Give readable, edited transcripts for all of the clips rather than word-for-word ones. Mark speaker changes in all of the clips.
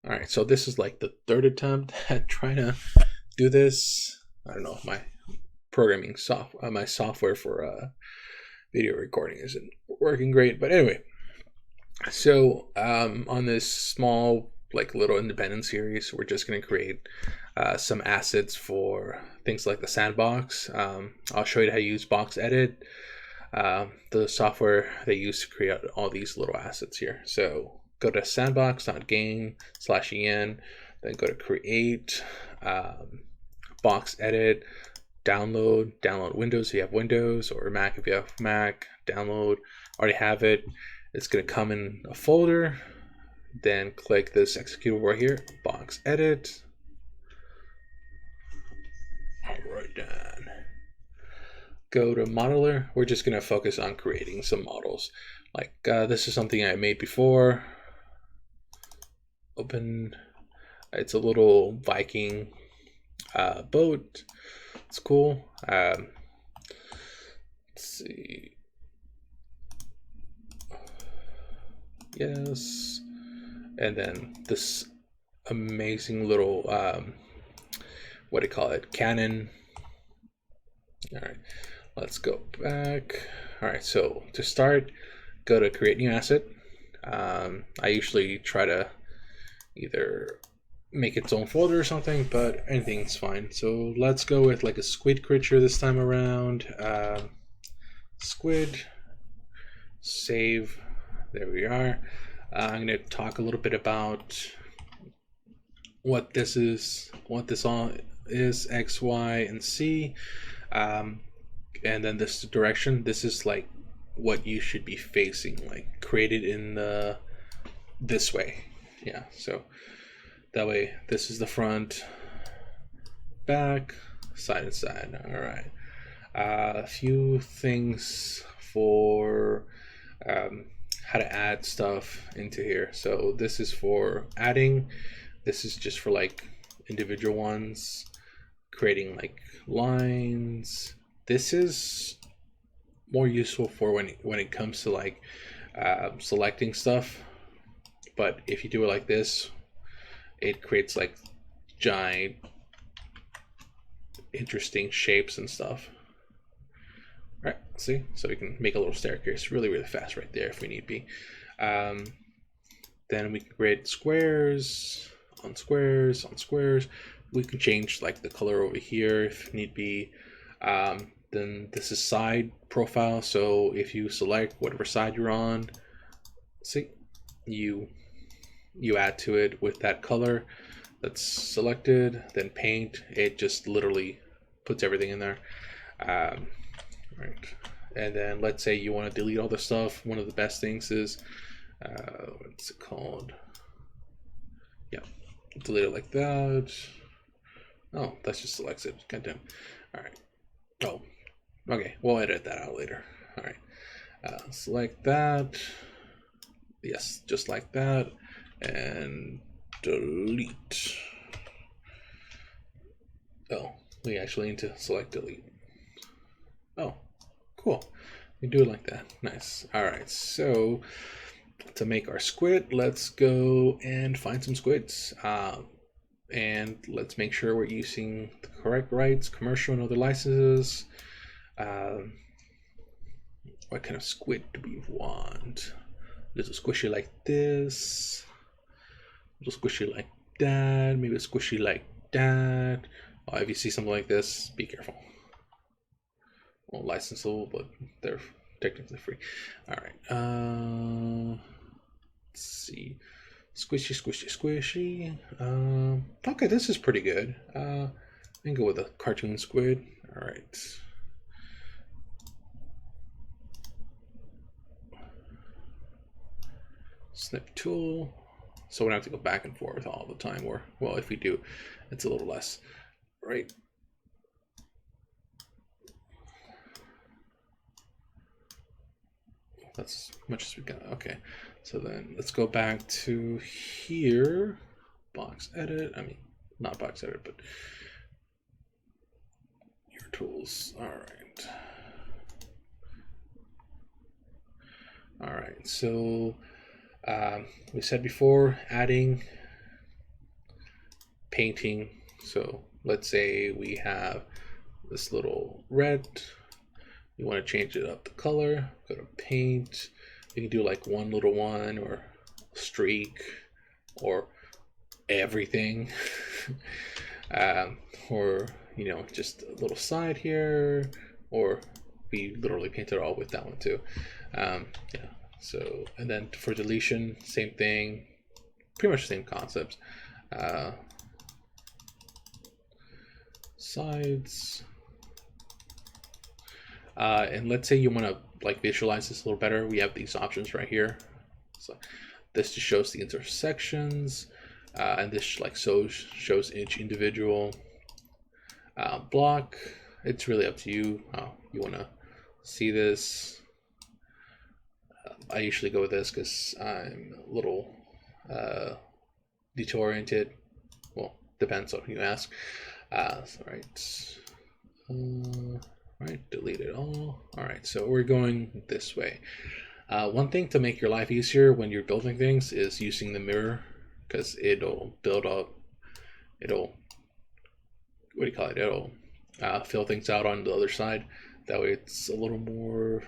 Speaker 1: All right, so this is like the third attempt at trying to do this. I don't know, my programming software, my software for video recording isn't working great. But anyway, so on this small, like little independent series, we're just going to create some assets for things like the Sandbox. I'll show you how to use Voxedit, the software they use to create all these little assets here. So go to sandbox.game/en, then go to create, Voxedit, download Windows if you have Windows, or Mac if you have Mac, download. Already have it. It's going to come in a folder. Then click this executable right here, Voxedit. All right, done. Go to modeler. We're just going to focus on creating some models. Like this is something I made before. Open. It's a little Viking boat. It's cool. Let's see. Yes. And then this amazing little, what do you call it? Cannon. All right, let's go back. All right, so to start, go to create new asset. I usually try to either make its own folder or something, but anything's fine. So let's go with like a squid creature this time around. Squid, save, there we are. I'm going to talk a little bit about what this is, what this all is, X, Y, and Z. And then this direction, this is like what you should be facing, like created in the this way. Yeah, so that way this is the front, back, side and side. All right. A few things for how to add stuff into here. So this is for adding. This is just for like individual ones, creating like lines. This is more useful for when it comes to like selecting stuff. But if you do it like this, it creates like giant, interesting shapes and stuff. All right, see, so we can make a little staircase really, really fast right there if we need be. Then we can create squares on squares on squares. We can change like the color over here if need be. Then this is side profile. So if you select whatever side you're on, see, you add to it with that color that's selected. Then paint, it just literally puts everything in there. Right, and then let's say you want to delete all the stuff. One of the best things is what's it called? Yeah, delete it like that. Oh, that's just selects it. Goddamn. All right. Oh, okay. We'll edit that out later. All right. Select that. Yes, just like that, and delete. Oh, we actually need to select delete. Oh, cool. We do it like that. Nice. All right. So to make our squid, let's go and find some squids. And let's make sure we're using the correct rights, commercial and other licenses. What kind of squid do we want? A little squishy like this. A little squishy like that. Maybe a squishy like that. Oh, if you see something like this, be careful. Well, licensable, but they're technically free. All right. Let's see. Squishy, squishy, squishy. Okay, this is pretty good. I can go with a cartoon squid. All right. Snip tool. So we don't have to go back and forth all the time. Or, well, if we do, it's a little less. Right. That's as much as we got. Okay. So then let's go back to here. Voxedit. I mean, not Voxedit, but your tools. All right. All right. So we said before, adding painting. So let's say we have this little red. You want to change it up the color, go to paint. You can do like one little one or streak or everything. Or just a little side here, or we literally paint it all with that one too. Yeah. So, and then for deletion, same thing, pretty much the same concepts. Sides. And let's say you want to like visualize this a little better. We have these options right here. So this just shows the intersections, and this like shows each individual block. It's really up to you how you want to see this. I usually go with this because I'm a little detail oriented. Well, depends on who you ask. Right, delete it all. All right, so we're going this way. One thing to make your life easier when you're building things is using the mirror, because it'll build up, it'll fill things out on the other side. That way it's a little more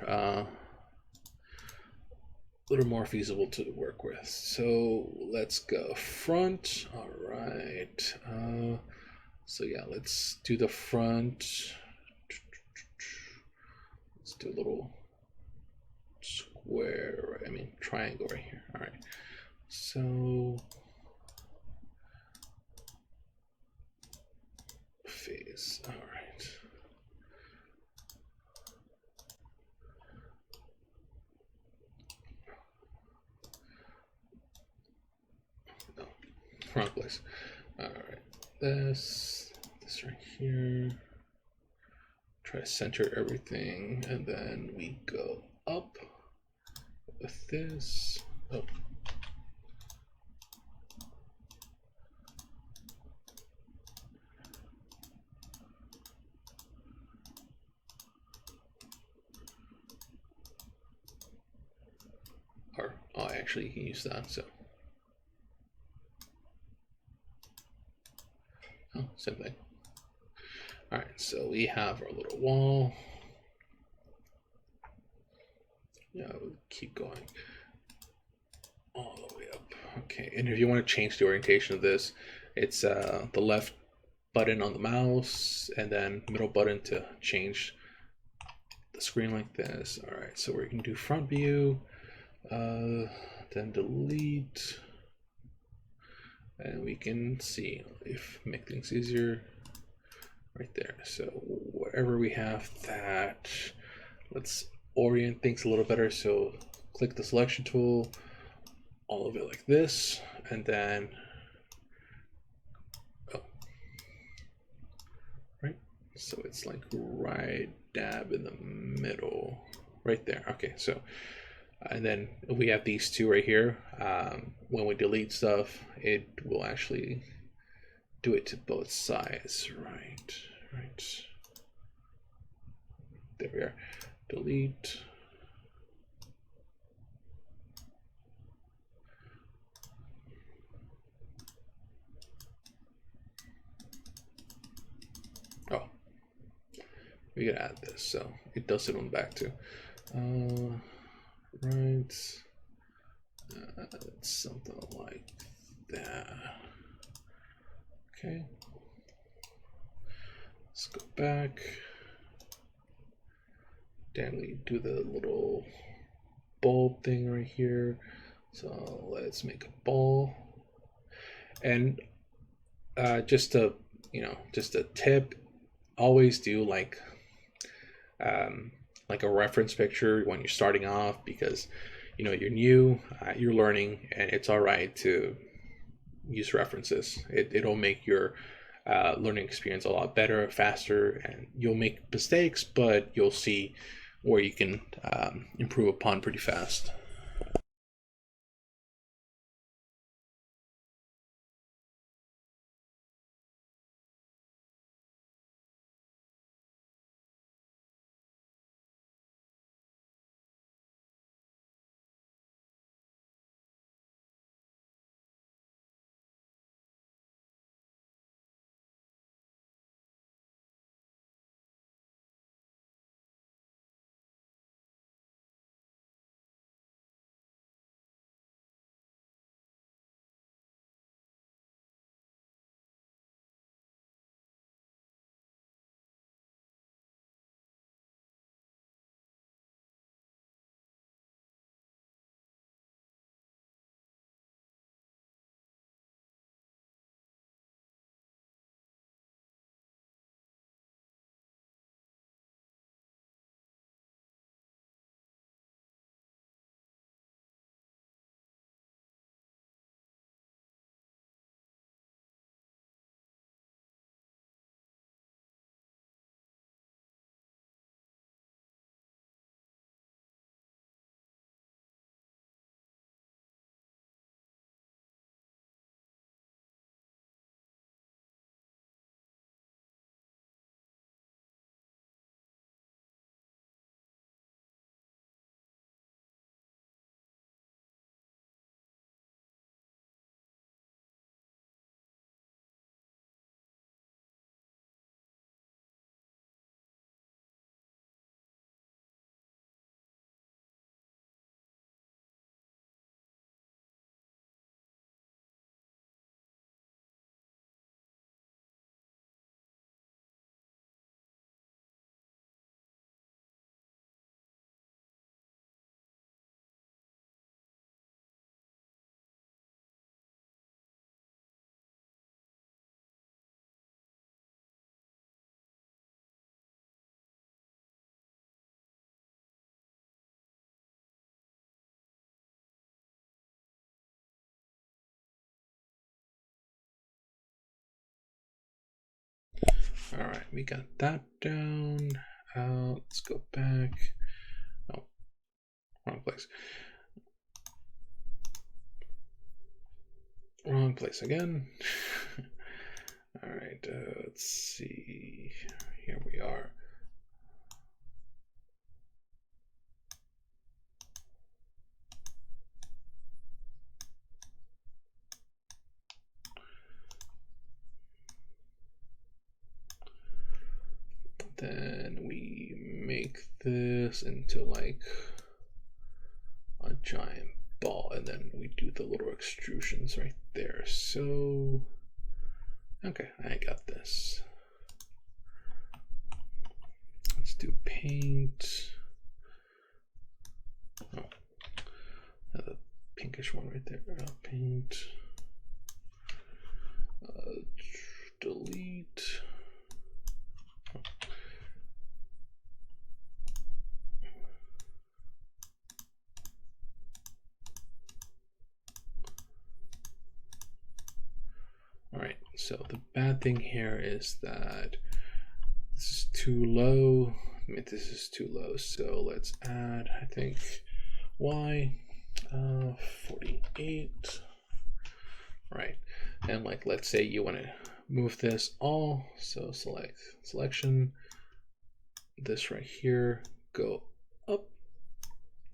Speaker 1: feasible to work with. So let's go front. All right. So yeah, let's do the front. Let's do a little square, triangle right here. All right. So face. All right. No, wrong place. All right. This right here. Try to center everything, and then we go up with this. Oh. Actually, you can use that. So, same thing. All right, so we have our little wall. Yeah, we'll keep going all the way up. Okay, and if you want to change the orientation of this, it's the left button on the mouse and then middle button to change the screen like this. All right, so we can do front view, then delete, and we can see if make things easier right there. So wherever we have that, let's orient things a little better. So click the selection tool, all of it like this, and then right, so it's like right dab in the middle right there. Okay, so and then we have these two right here. When we delete stuff, it will actually do it to both sides. Right. There we are. Delete. Oh, we gotta add this, so it does it on the back too. Right. Something like that. Okay. Let's go back. Then we do the little bulb thing right here. So let's make a ball. And just a tip, always do like a reference picture when you're starting off, because you're new, you're learning, and it's all right to use references. It'll make your learning experience a lot better, faster, and you'll make mistakes, but you'll see where you can improve upon pretty fast. All right, we got that down. Let's go back. Oh, wrong place. Wrong place again. All right, let's see. Here we are. Then we make this into like a giant ball, and then we do the little extrusions right there. So, okay, I got this. Let's do paint. Oh, the pinkish one right there. Paint. Delete. Oh. All right, so the bad thing here is that this is too low. I mean, this is too low, so let's add, I think, Y, 48. Right, and like, let's say you want to move this all, so select selection, this right here, go up,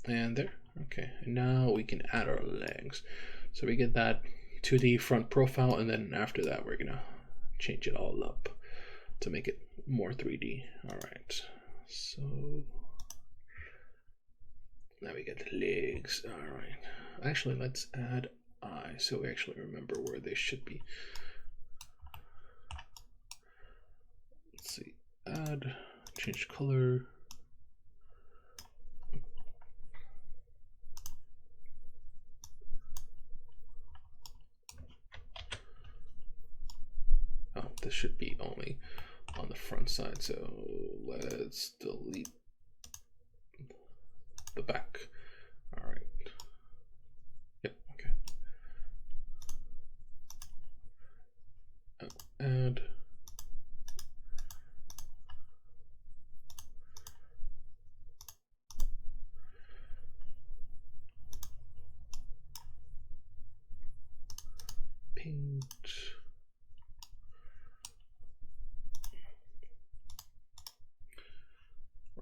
Speaker 1: and there. Okay, and now we can add our legs. So we get that 2D front profile, and then after that we're gonna change it all up to make it more 3D. All right, so now we get the legs. All right, actually let's add eyes so we actually remember where they should be. Let's see, add, change color. Oh, this should be only on the front side, so let's delete the back. All right. Yep. Okay. Add. Paint.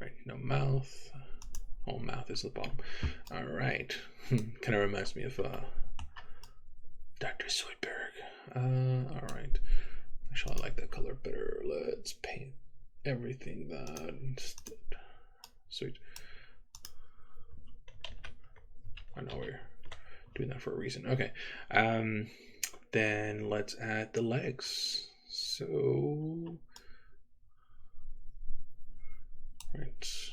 Speaker 1: Right. No mouth. Oh, mouth is the bottom. All right. Kind of reminds me of Dr. Zoidberg. All right. Actually, I like that color better. Let's paint everything that instead. Sweet. I know we're doing that for a reason. Okay. Then let's add the legs. So, right.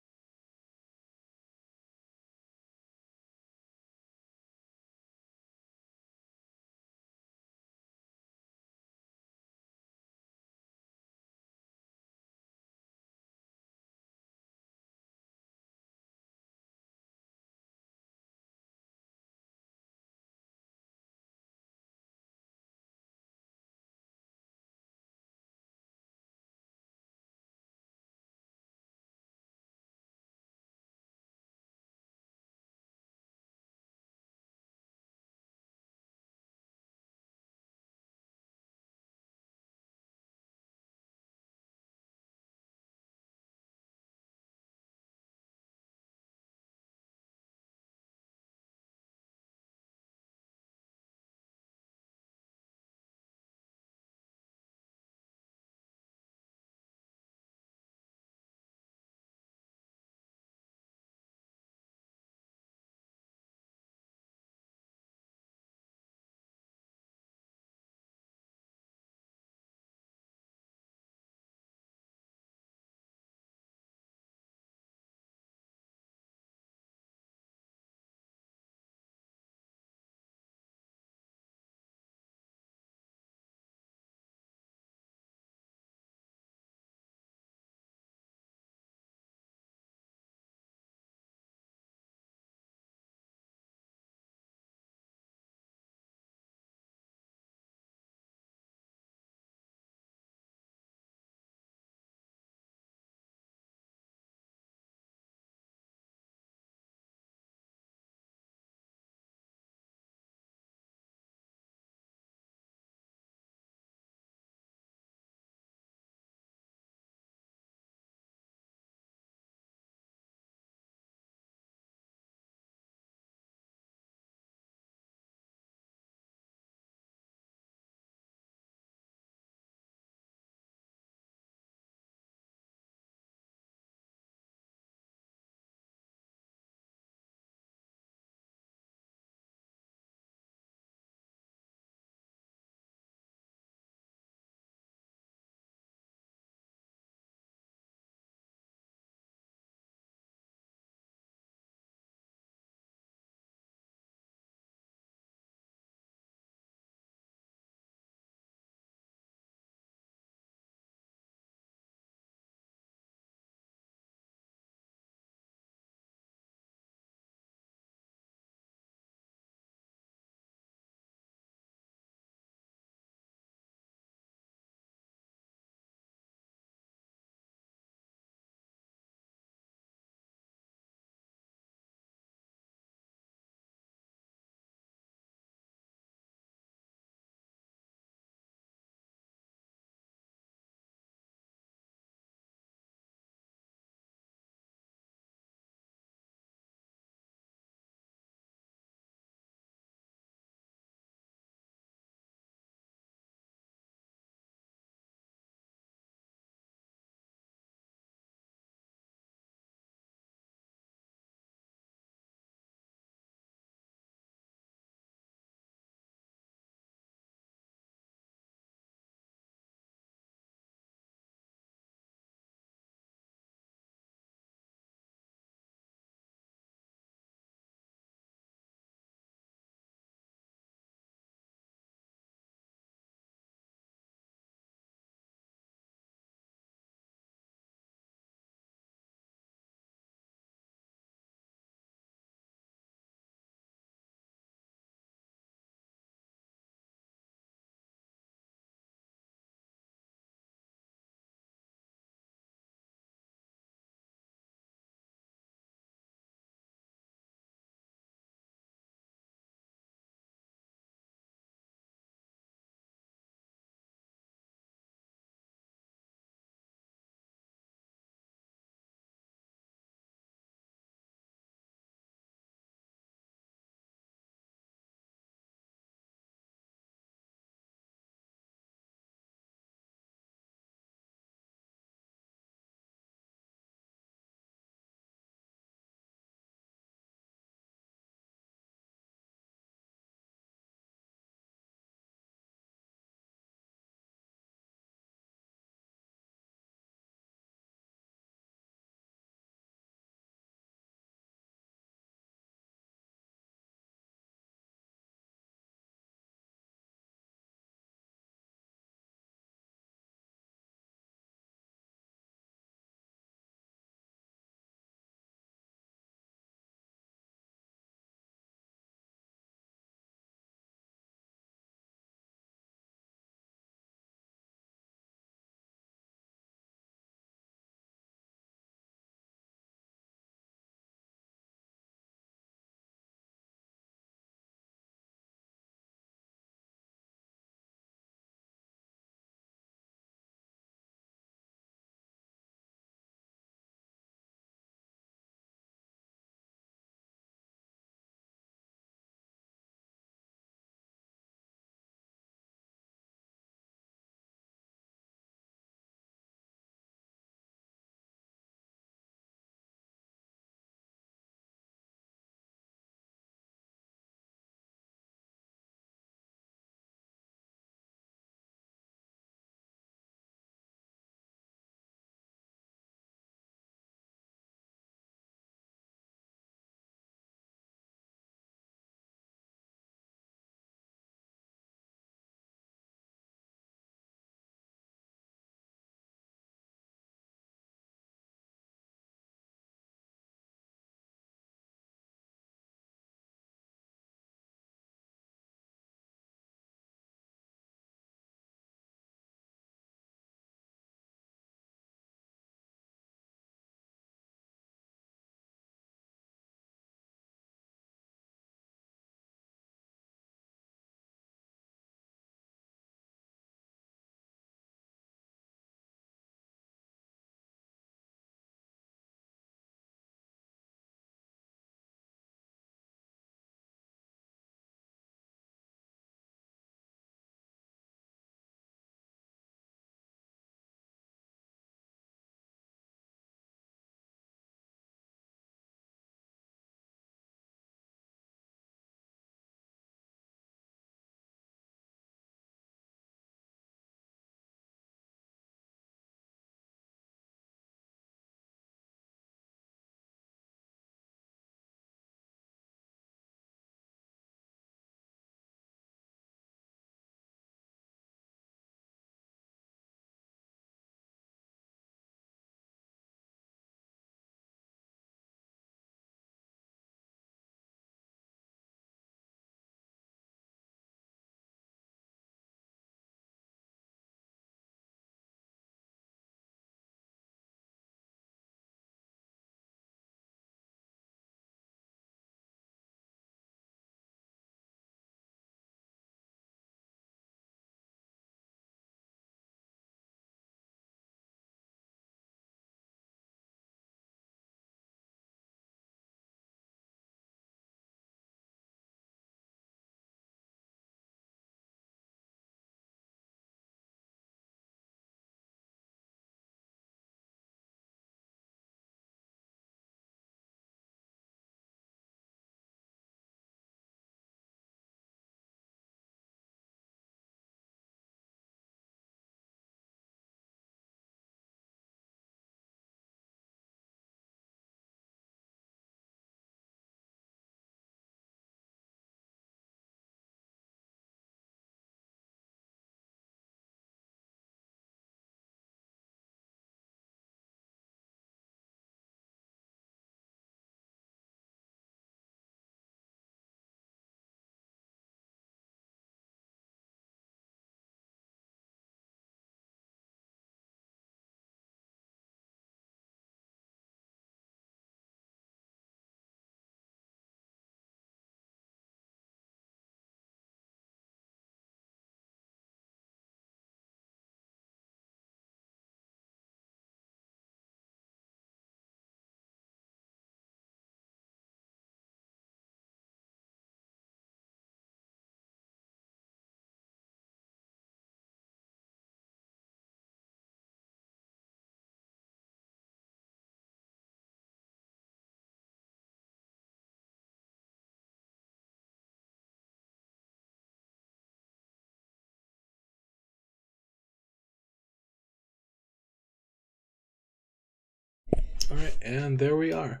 Speaker 1: All right, and there we are.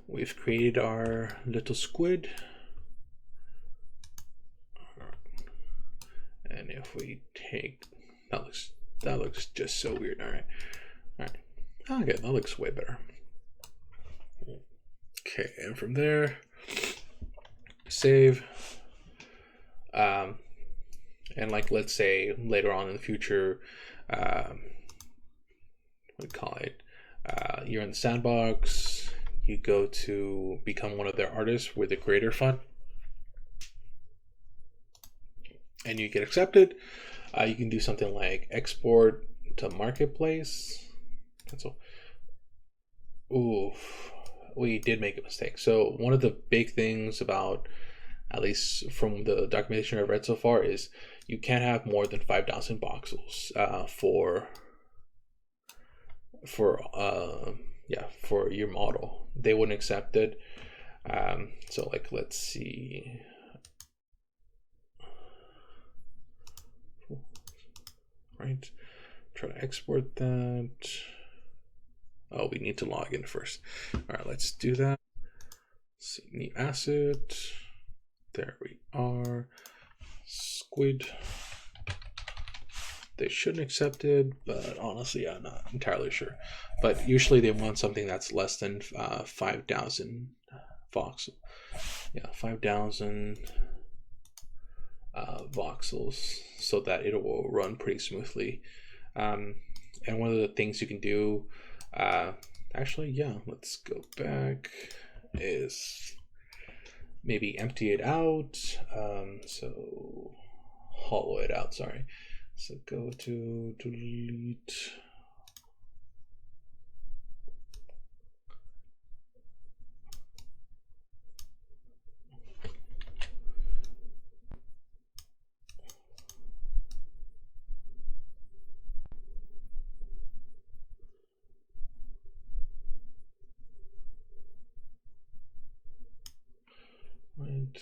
Speaker 1: We've created our little squid. And if we take, that looks just so weird. All right. Okay, that looks way better. Okay, and from there, save. And like, let's say later on in the future, what do you call it? You're in the Sandbox. You go to become one of their artists with a creator fund, and you get accepted. You can do something like export to marketplace. That's all. Oof, we did make a mistake. So one of the big things about, at least from the documentation I've read so far, is you can't have more than 5,000 voxels for your model. They wouldn't accept it. So like, let's see. Right, try to export that. Oh, we need to log in first. All right, let's do that. See, new asset. There we are. Squid. They shouldn't accept it, but honestly, I'm not entirely sure. But usually they want something that's less than 5,000 voxel. Yeah, 5,000 voxels, so that it will run pretty smoothly. And one of the things you can do, actually, yeah, let's go back, is maybe empty it out. So hollow it out, sorry. So go to delete. Right.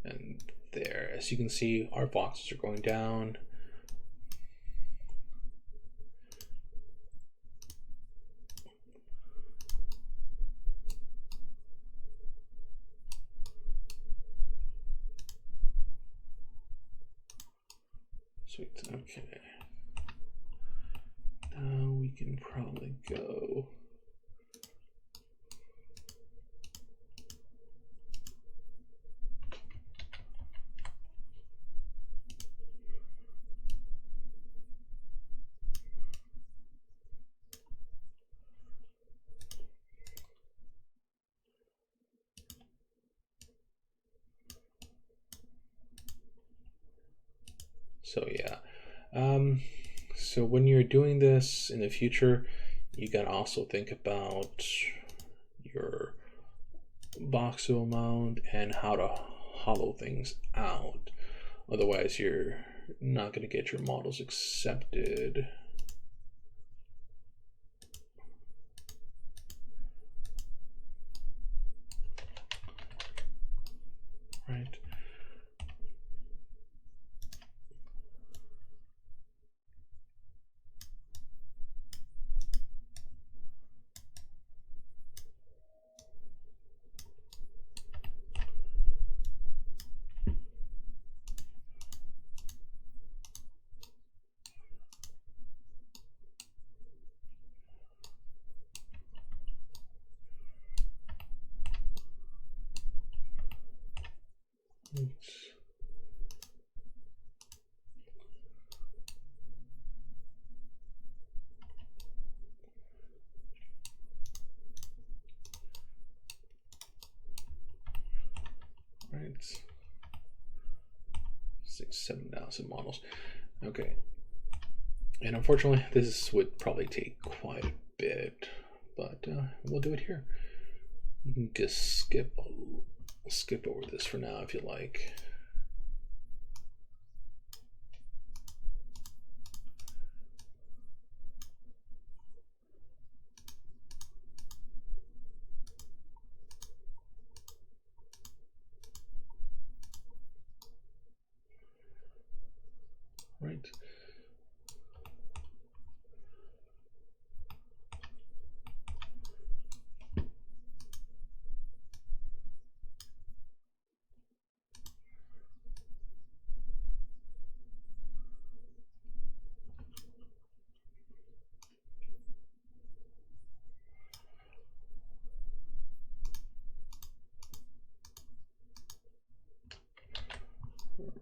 Speaker 1: And there, as you can see, our boxes are going down. Sweet, okay. Now we can probably go. So yeah, so when you're doing this in the future, you gotta also think about your voxel amount and how to hollow things out. Otherwise, you're not gonna get your models accepted. Right. Right. 7,000 models. Okay. And unfortunately, this would probably take quite a bit, but we'll do it here. You can just skip over this for now if you like. Right.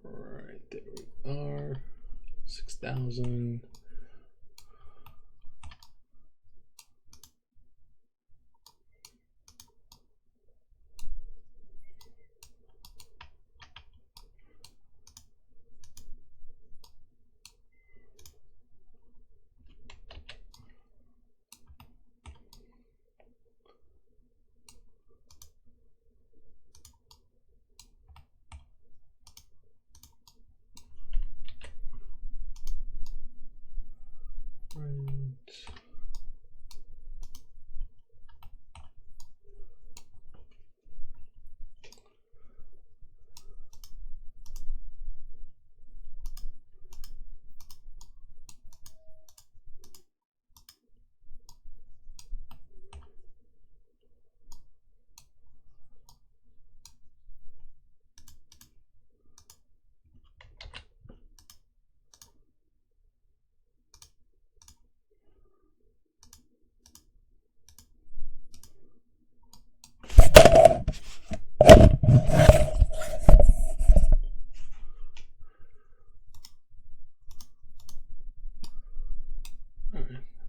Speaker 1: Right, there we are. 6,000.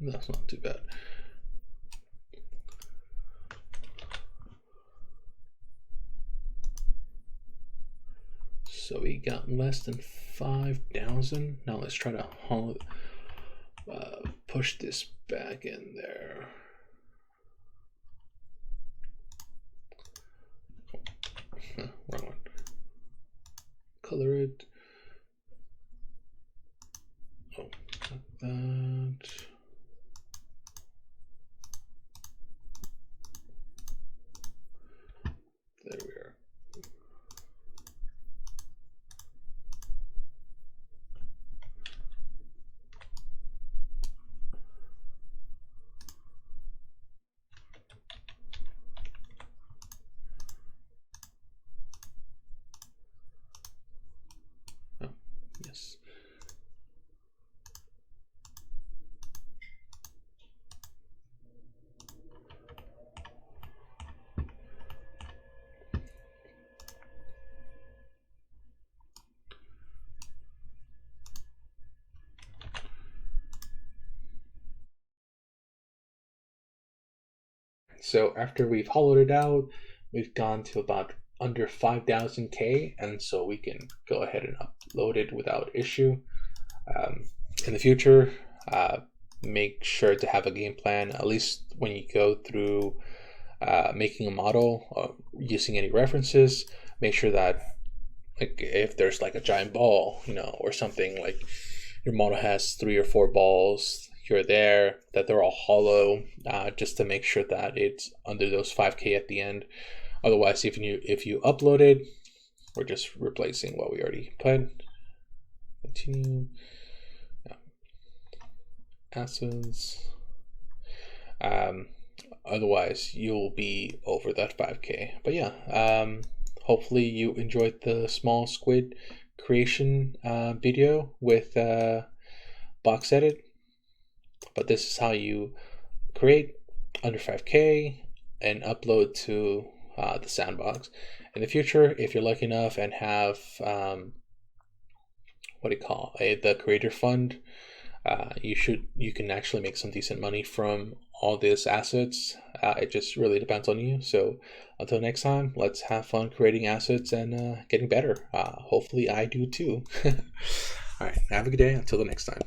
Speaker 1: That's not too bad. So we got less than 5,000. Now let's try to push this back in there. Wrong one. Color it. Oh, like that. There we are. Oh, yes. So after we've hollowed it out, we've gone to about under 5,000K, and so we can go ahead and upload it without issue. In the future, make sure to have a game plan, at least when you go through making a model or using any references. Make sure that, like, if there's like a giant ball, or something, like your model has 3 or 4 balls here or there, that they're all hollow, just to make sure that it's under those 5K at the end. Otherwise, if you upload it, we're just replacing what we already put. Continue. Yeah. Assets. Otherwise, you'll be over that 5K. But yeah, hopefully you enjoyed the small Squid creation video with Voxedit. But this is how you create under 5K and upload to the Sandbox. In the future, if you're lucky enough and have the creator fund, you can actually make some decent money from all these assets. It just really depends on you. So until next time, let's have fun creating assets and getting better. Hopefully I do too. All right, have a good day. Until the next time.